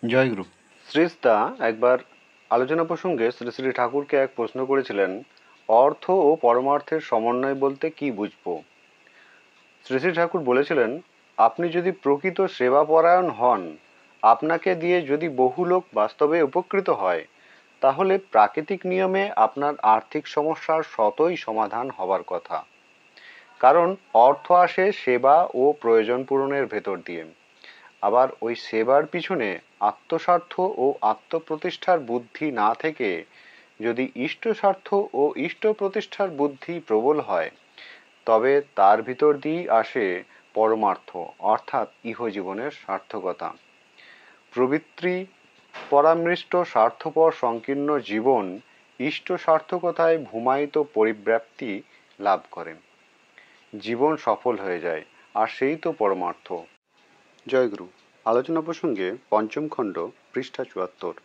জয়গুরু। শ্রীস্তা একবার আলোচনা প্রসঙ্গে শ্রী শ্রী ঠাকুরকে এক প্রশ্ন করেছিলেন, অর্থ ও পরমার্থের সমন্বয় বলতে কি বুঝবো? শ্রী শ্রী ঠাকুর বলেছিলেন, আপনি যদি প্রকৃত সেবাপরায়ণ হন, আপনাকে দিয়ে যদি বহু লোক বাস্তবে উপকৃত হয়, তাহলে প্রাকৃতিক নিয়মে আপনার আর্থিক সমস্যার স্বতই সমাধান হবার কথা। কারণ অর্থ আসে সেবা ও প্রয়োজন পূরণের ভেতর দিয়ে। আবার ওই সেবার পিছনে আত্মস্বার্থ ও আত্মপ্রতিষ্ঠার বুদ্ধি না থেকে যদি ইষ্টস্বার্থ ও ইষ্ট প্রতিষ্ঠার বুদ্ধি প্রবল হয়, তবে তার ভিতর দিয়েই আসে পরমার্থ, অর্থাৎ ইহজীবনের সার্থকতা। প্রবৃত্তি পরামৃষ্ট স্বার্থপর সংকীর্ণ জীবন ইষ্ট সার্থকতায় ভূমায়িত পরিব্যাপ্তি লাভ করে, জীবন সফল হয়ে যায়, আর সেই তো পরমার্থ। জয়গুরু। আলোচনা প্রসঙ্গে পঞ্চম খণ্ড, পৃষ্ঠা ৭৪।